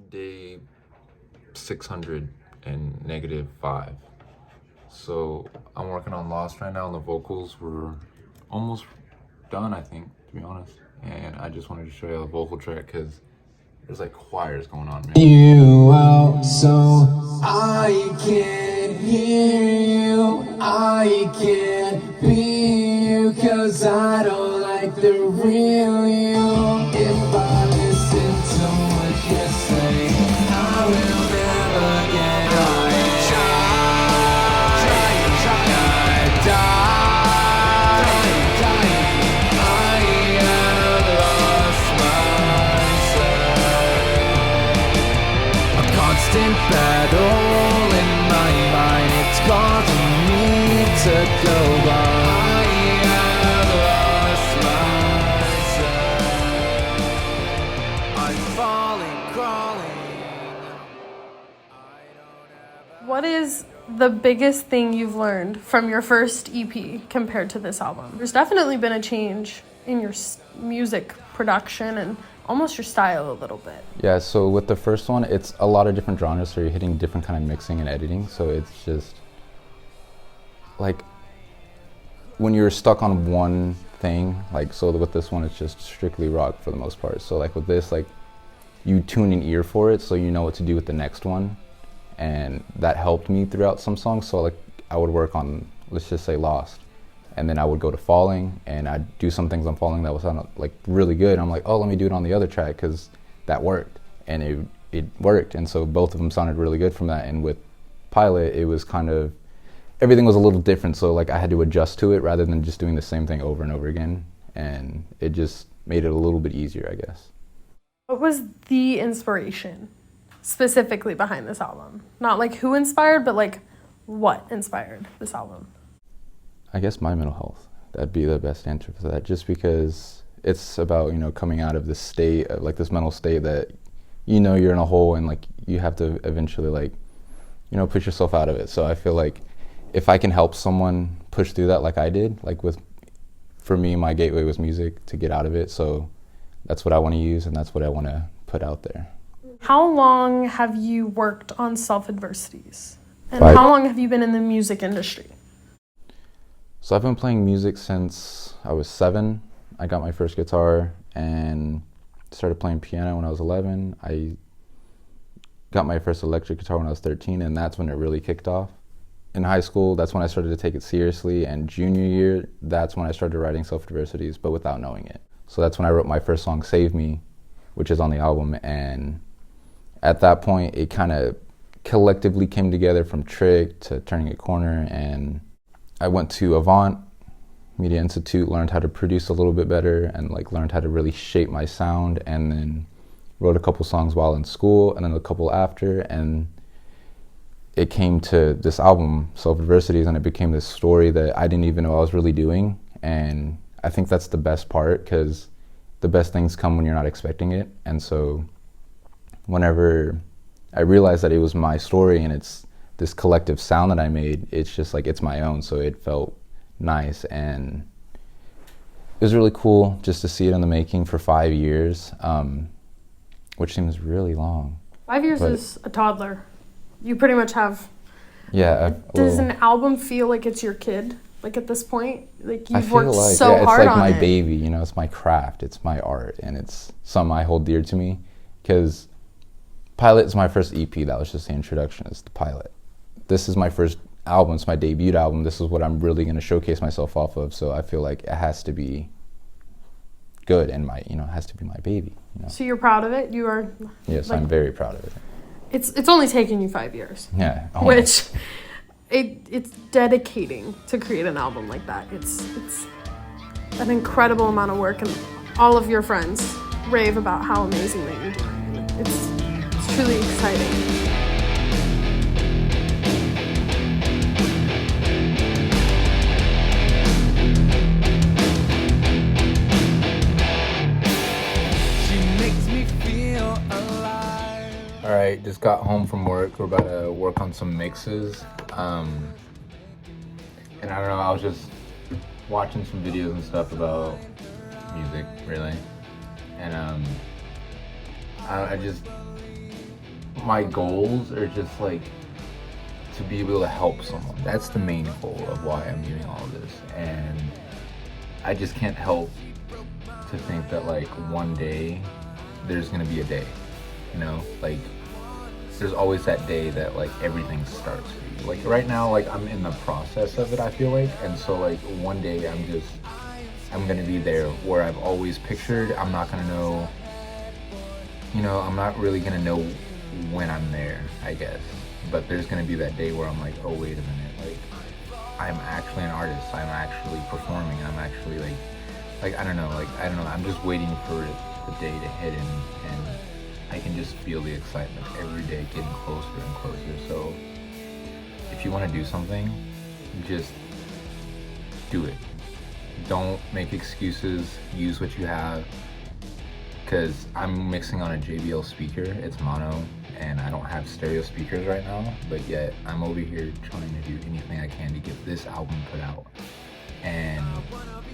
day 600 and -5. So I'm working on Lost right now, and the vocals were almost done, I think, to be honest. And I just wanted to show you the vocal track because there's like choirs going on, man. You out so I can't hear you, I can't be you, cause I don't like the real you. If I listen to what you say, I will never get on it. Battle in my mind, it's causing me to go wrong. I have lost myself. I'm falling, crawling. What is the biggest thing you've learned from your first EP compared to this album? There's definitely been a change in your music production and almost your style a little bit. Yeah, so with the first one, it's a lot of different genres, so you're hitting different kind of mixing and editing, so it's just like when you're stuck on one thing, like so with this one it's just strictly rock for the most part. So like with this, like you tune an ear for it so you know what to do with the next one, and that helped me throughout some songs. So like I would work on, let's just say, Lost, and then I would go to Falling, and I'd do some things on Falling that was like really good. I'm like, oh, let me do it on the other track because that worked, and it worked. And so both of them sounded really good from that. And with Pilot, it was kind of, everything was a little different. So like I had to adjust to it rather than just doing the same thing over and over again. And it just made it a little bit easier, I guess. What was the inspiration specifically behind this album? Not like who inspired, but like what inspired this album? I guess my mental health. That'd be the best answer for that, just because it's about, you know, coming out of this state, like this mental state that, you know, you're in a hole and like you have to eventually like, you know, push yourself out of it. So I feel like if I can help someone push through that like I did, like for me, my gateway was music to get out of it. So that's what I want to use, and that's what I want to put out there. How long have you worked on Self Adversities? And 5. How long have you been in the music industry? So I've been playing music since I was 7. I got my first guitar and started playing piano when I was 11. I got my first electric guitar when I was 13, and that's when it really kicked off. In high school, that's when I started to take it seriously, and junior year, that's when I started writing Self Adversities, but without knowing it. So that's when I wrote my first song, Save Me, which is on the album, and at that point, it kind of collectively came together from Trick to Turning a Corner, and I went to Avant Media Institute, learned how to produce a little bit better, and like learned how to really shape my sound, and then wrote a couple songs while in school and then a couple after, and it came to this album, Self Adversities, and it became this story that I didn't even know I was really doing. And I think that's the best part, because the best things come when you're not expecting it. And so whenever I realized that it was my story and it's this collective sound that I made, it's just like, it's my own, so it felt nice. And it was really cool just to see it in the making for 5 years, which seems really long. 5 years is a toddler. You pretty much have... Yeah. Does an album feel like it's your kid? Like at this point? Like you've worked like, so hard on it. It's like my baby, you know, it's my craft, it's my art, and it's something I hold dear to me, because Pilot is my first EP. That was just the introduction. It's the pilot. This is my first album. It's my debut album. This is what I'm really going to showcase myself off of. So I feel like it has to be good, and it has to be my baby. You know? So you're proud of it? You are. Yes, I'm very proud of it. It's only taken you 5 years. Yeah. Which it's dedicating to create an album like that. It's an incredible amount of work, and all of your friends rave about how amazing that you're doing. It's truly exciting. All right, just got home from work. We're about to work on some mixes. And I don't know, I was just watching some videos and stuff about music, really. And I just my goals are just like to be able to help someone. That's the main goal of why I'm doing all of this. And I just can't help to think that like one day there's gonna be a day, you know, like there's always that day that like everything starts for you. Like right now, like I'm in the process of it, I feel like, and so like one day I'm gonna be there where I've always pictured. I'm not gonna know, you know, I'm not really gonna know when I'm there, I guess. But there's gonna be that day where I'm like, oh wait a minute, like I'm actually an artist. I'm actually performing. I'm actually like I don't know. I'm just waiting for the day to hit, and I can just feel the excitement every day getting closer and closer. So if you want to do something, just do it. Don't make excuses. Use what you have. Because I'm mixing on a JBL speaker. It's mono, and I don't have stereo speakers right now, but yet I'm over here trying to do anything I can to get this album put out. And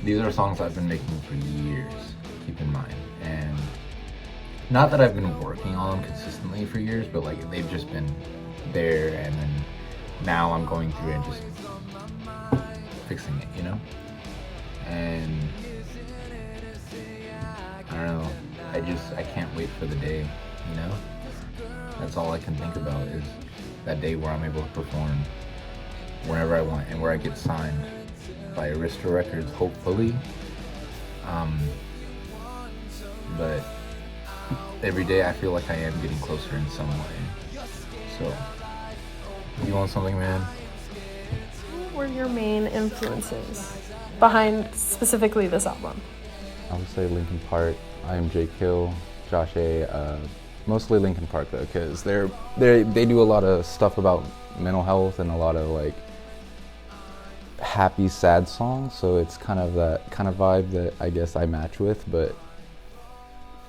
these are songs I've been making for years, keep in mind. And not that I've been working on them consistently for years, but like they've just been there, and then now I'm going through and just fixing it, you know? And I don't know, I can't wait for the day, you know? That's all I can think about is that day where I'm able to perform whenever I want and where I get signed by Arista Records, hopefully. But every day I feel like I am getting closer in some way. So, you want something, man? Who were your main influences behind specifically this album? I would say Linkin Park, I Am J. Kill, Josh A. Mostly Linkin Park though, because they do a lot of stuff about mental health and a lot of like happy, sad songs. So it's kind of that kind of vibe that I guess I match with. But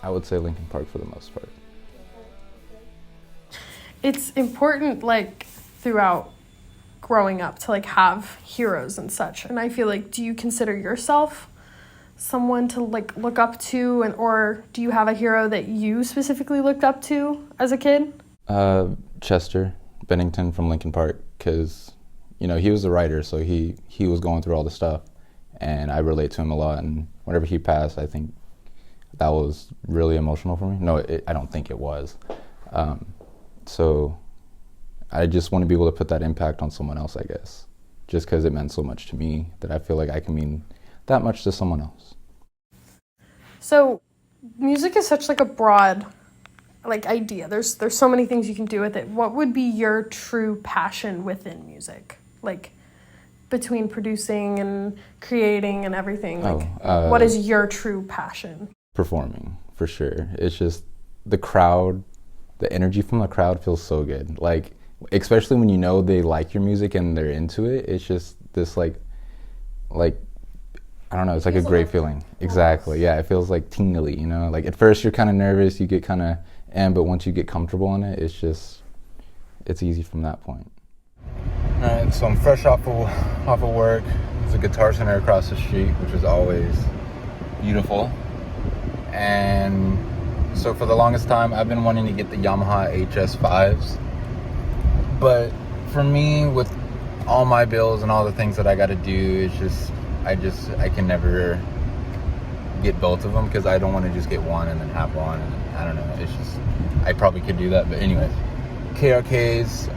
I would say Linkin Park for the most part. It's important, like throughout growing up, to like have heroes and such. And I feel like, do you consider yourself someone to like look up to, and or do you have a hero that you specifically looked up to as a kid? Chester Bennington from Linkin Park, because you know he was the writer, so he was going through all the stuff, and I relate to him a lot. And whenever he passed, I think that was really emotional for me. No, I don't think it was. So I just want to be able to put that impact on someone else, I guess, just because it meant so much to me that I feel like I can mean that much to someone else. So music is such like a broad like idea. There's so many things you can do with it. What would be your true passion within music? Like between producing and creating and everything. Like what is your true passion? Performing, for sure. It's just the crowd, the energy from the crowd feels so good. Like especially when you know they like your music and they're into it, it's just this like I don't know, it's like a great feeling. Exactly, yeah, it feels like tingly, you know? Like at first you're kind of nervous, you get kind of but once you get comfortable in it, it's easy from that point. All right, so I'm fresh off of work. There's a Guitar Center across the street, which is always beautiful. And so for the longest time, I've been wanting to get the Yamaha HS5s. But for me, with all my bills and all the things that I got to do, it's just, I can never get both of them because I don't want to just get one and then have one. And I don't know. It's just, I probably could do that. But anyways, KRKs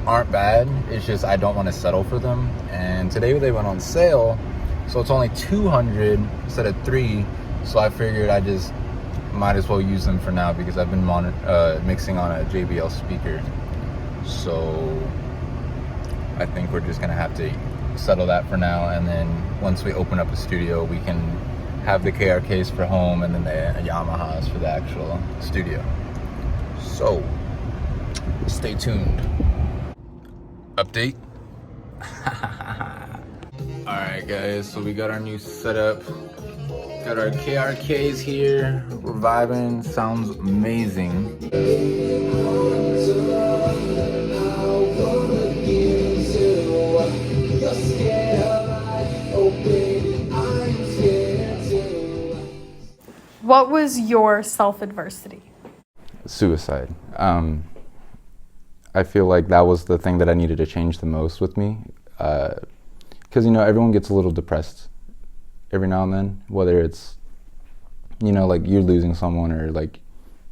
aren't bad. It's just I don't want to settle for them. And today they went on sale, so it's only $200 instead of $300. So I figured I just might as well use them for now because I've been mixing on a JBL speaker. So I think we're just gonna have to settle that for now, and then once we open up a studio, we can have the KRKs for home and then the Yamahas for the actual studio. So stay tuned. Update. Alright guys, so we got our new setup. Got our KRKs here. We're vibing. Sounds amazing. What was your self-adversity? Suicide. I feel like that was the thing that I needed to change the most with me. Because, you know, everyone gets a little depressed every now and then, whether it's, you know, like you're losing someone or like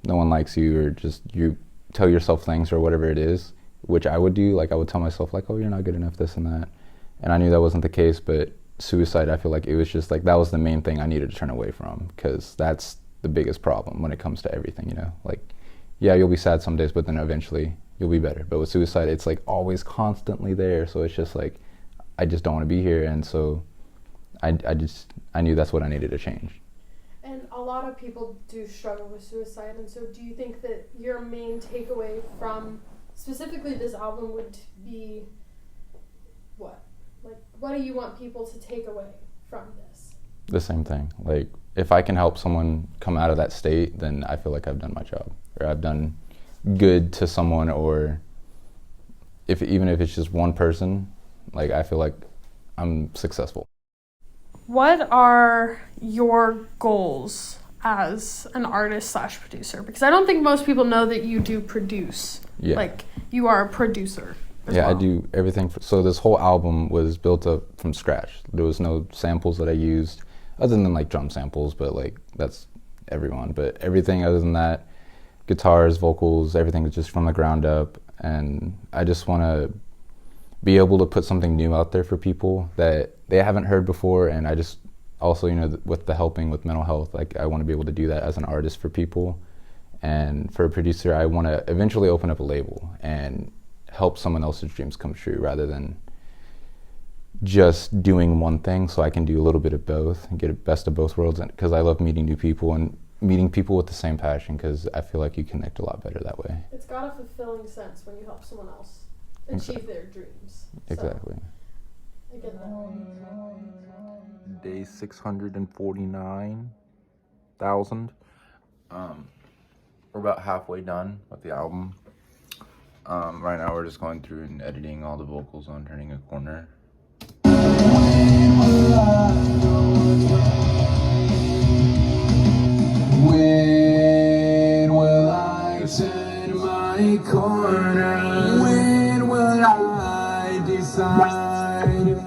no one likes you or just you tell yourself things or whatever it is, which I would do. Like I would tell myself like, oh, you're not good enough, this and that. And I knew that wasn't the case, but suicide, I feel like it was just like, that was the main thing I needed to turn away from, because that's the biggest problem when it comes to everything, you know? Like, yeah, you'll be sad some days, but then eventually you'll be better. But with suicide, it's like always constantly there. So it's just like, I just don't want to be here. And so I knew that's what I needed to change. And a lot of people do struggle with suicide. And so do you think that your main takeaway from specifically this album would be what? Like, what do you want people to take away from this? The same thing. Like, if I can help someone come out of that state, then I feel like I've done my job, or I've done good to someone, or even if it's just one person, like, I feel like I'm successful. What are your goals as an artist / producer? Because I don't think most people know that you do produce. Yeah. Like, you are a producer. Yeah, well. I do everything. So this whole album was built up from scratch. There was no samples that I used, other than like drum samples, but like that's everyone. But everything other than that, guitars, vocals, everything is just from the ground up. And I just want to be able to put something new out there for people that they haven't heard before. And I just also, you know, with the helping with mental health, like I want to be able to do that as an artist for people. And for a producer, I want to eventually open up a label and help someone else's dreams come true, rather than just doing one thing. So I can do a little bit of both and get a best of both worlds, because I love meeting new people and meeting people with the same passion, because I feel like you connect a lot better that way. It's got a fulfilling sense when you help someone else achieve their dreams. Exactly. So, I get that. Day 649,000. We're about halfway done with the album. Right now we're just going through and editing all the vocals on Turning a Corner. When will I turn my corner? When will I decide?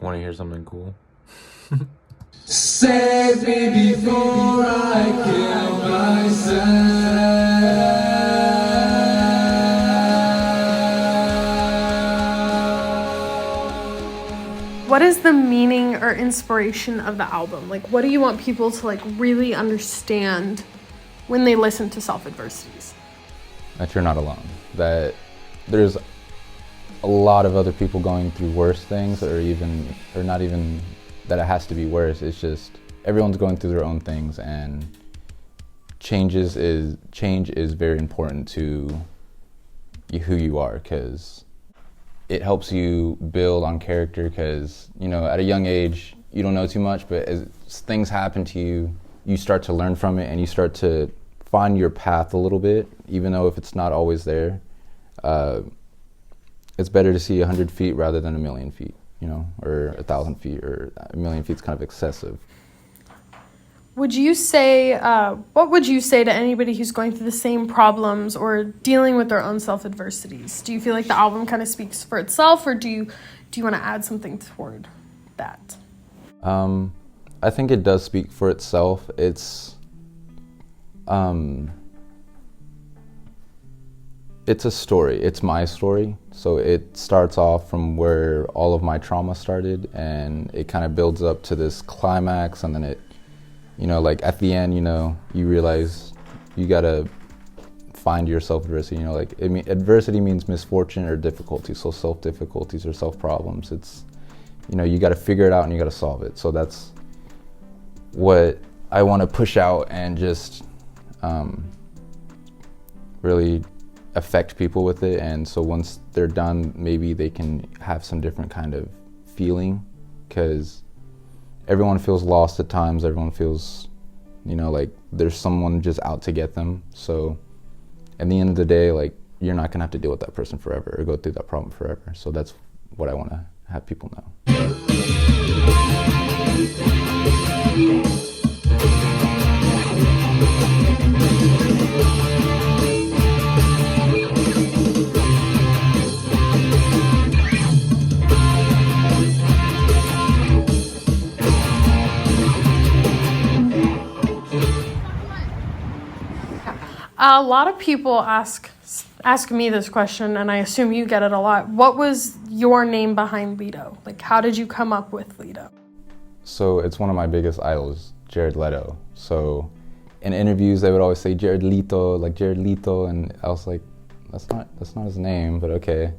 Want to hear something cool? Save me before I kill myself. What is the meaning or inspiration of the album? Like, what do you want people to like really understand when they listen to Self Adversities? That you're not alone. That there's a lot of other people going through worse things, or not even that it has to be worse. It's just everyone's going through their own things, and change is very important to who you are, because it helps you build on character. Because, you know, at a young age you don't know too much, but as things happen to you, you start to learn from it, and you start to find your path a little bit, even though if it's not always there. It's better to see 100 feet rather than 1,000,000 feet, you know, or 1,000 feet, or 1,000,000 feet is kind of excessive. Would you say, what would you say to anybody who's going through the same problems or dealing with their own self-adversities? Do you feel like the album kind of speaks for itself, or do you want to add something toward that? I think it does speak for itself. It's a story. It's my story. So it starts off from where all of my trauma started, and it kind of builds up to this climax, and then it, you know, like at the end, you know, you realize you gotta find your self-adversity. You know, like adversity means misfortune or difficulty. So self-difficulties or self-problems. It's, you know, you gotta figure it out and you gotta solve it. So that's what I want to push out, and just really affect people with it, and so once they're done, maybe they can have some different kind of feeling, because everyone feels lost at times. Everyone feels, you know, like there's someone just out to get them. So at the end of the day, like, you're not gonna have to deal with that person forever or go through that problem forever. So that's what I want to have people know. A lot of people ask me this question, and I assume you get it a lot. What was your name behind Leeto? Like, how did you come up with Leeto? So it's one of my biggest idols, Jared Leto. So in interviews, they would always say Jared Leto, like Jared Leto, and I was like, that's not his name, but okay.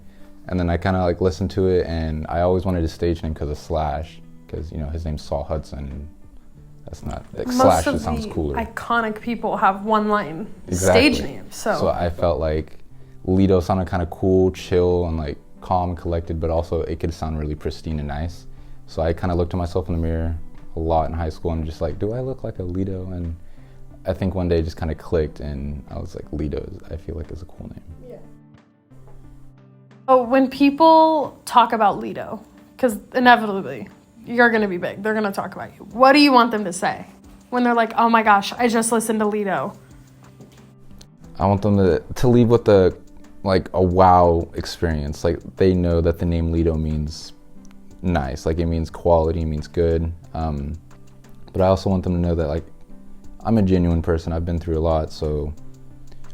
And then I kind of like listened to it, and I always wanted his stage name because of Slash, because, you know, his name's Saul Hudson, and that's not, like, Slash just sounds cooler. Iconic people have one-line Exactly. stage names, so I felt like Leeto sounded kind of cool, chill, and like calm and collected, but also it could sound really pristine and nice. So I kind of looked at myself in the mirror a lot in high school and just like, do I look like a Leeto? And I think one day it just kind of clicked, and I was like, Leeto, I feel like is a cool name. yeah. Oh, when people talk about Leeto, because inevitably you're going to be big, they're going to talk about you. What do you want them to say when they're like, oh my gosh, I just listened to Leeto? I want them to leave with a wow experience. Like, they know that the name Leeto means nice, like it means quality, it means good. But I also want them to know that, like, I'm a genuine person. I've been through a lot, so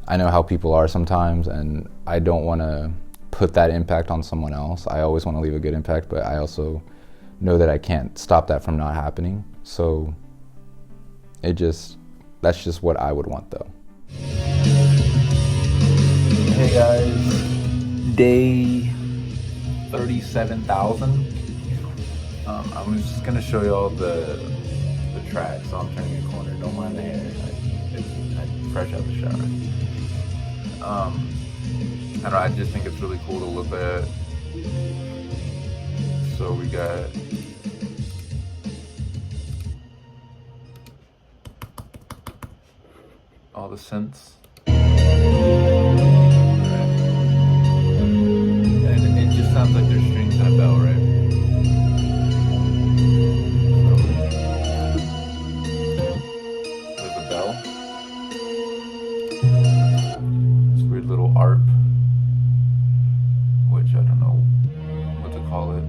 I know how people are sometimes, and I don't want to put that impact on someone else. I always want to leave a good impact, but I also know that I can't stop that from not happening. So that's just what I would want, though. Hey guys, day 37,000. I'm just gonna show you all the tracks. So I'm turning the corner. Don't mind the hair. I'm fresh out of the shower. I don't know. I just think it's really cool to look at. So we got all the synths. And it just sounds like there's strings and a bell, right? So, there's a bell. This weird little arp, which I don't know what to call it.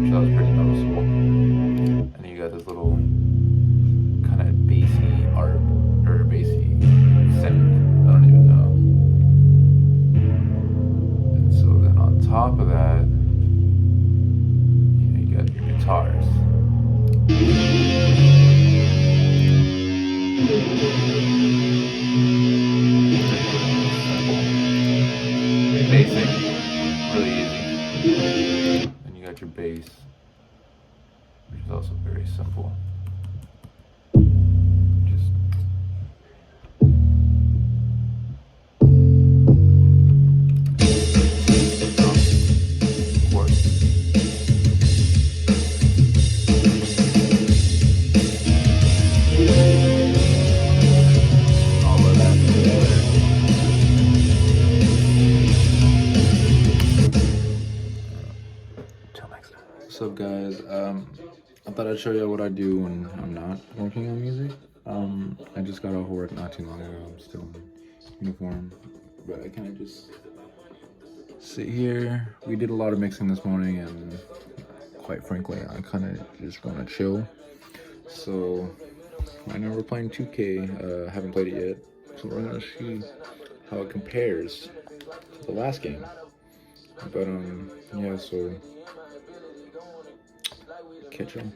So that was pretty noticeable. And then you got this little kind of bassy arp, or bassy synth. I don't even know. And so then on top of that, you got your guitars. Pretty basic, really easy. Then you got your bass, which is also very simple. What's up, guys? I thought I'd show you what I do when I'm not working on music. I just got off work not too long ago. I'm still in uniform, but I kind of just sit here. We did a lot of mixing this morning, and quite frankly, I kind of just want to chill. So right now we're playing 2K. Haven't played it yet, so we're gonna see how it compares to the last game. But yeah, so catch on.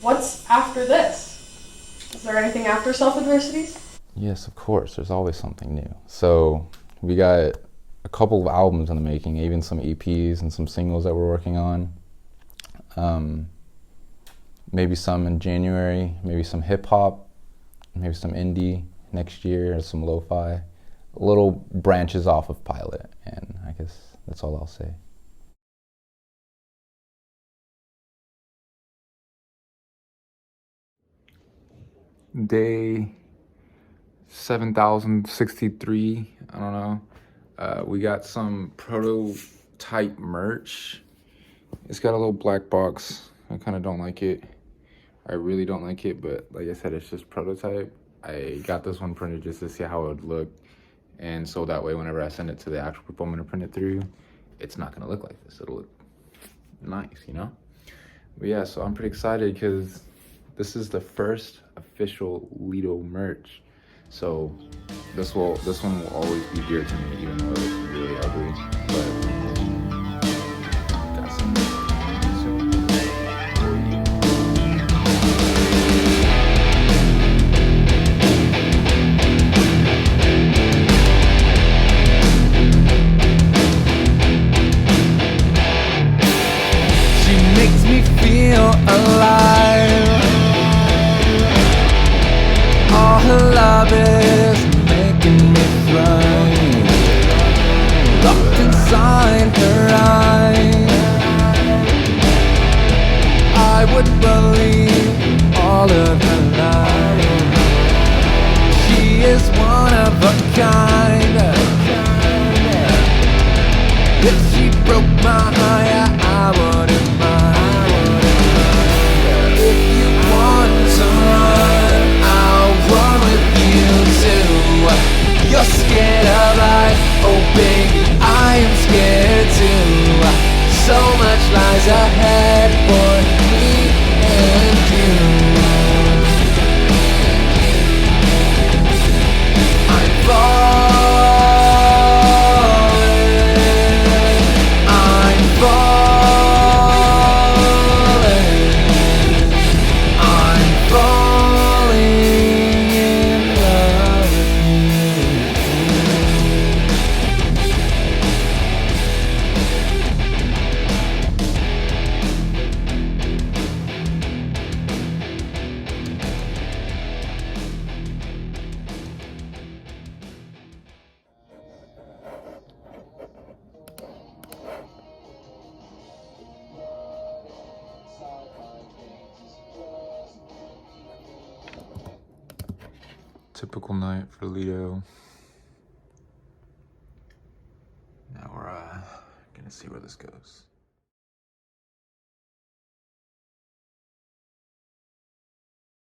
What's after this? Is there anything after Self Adversities? Yes, of course. There's always something new. So we got a couple of albums in the making, even some EPs and some singles that we're working on. Maybe some in January, maybe some hip hop, maybe some indie. next year, some lo-fi, little branches off of Pilot, and I guess that's all I'll say. Day 7,063, I don't know. We got some prototype merch. It's got a little black box. I kind of don't like it. I really don't like it, but like I said, it's just prototype. I got this one printed just to see how it would look. And so that way, whenever I send it to the actual people I'm gonna print it through, it's not gonna look like this. It'll look nice, you know? But yeah, so I'm pretty excited because this is the first official Leeto merch. So this one will always be dear to me, even though it's really ugly. But got some for you. She makes me feel alive. All her love is making me thrive. Locked inside her eyes, I would believe all of her life. She is one of a kind. If she broke my heart, I wouldn't mind. If you want to run, I'll run with you too. You're scared of life, oh baby, I am scared too. So much lies ahead for me and you. I'm falling, I'm falling, I'm falling in love with Typical night for Leeto.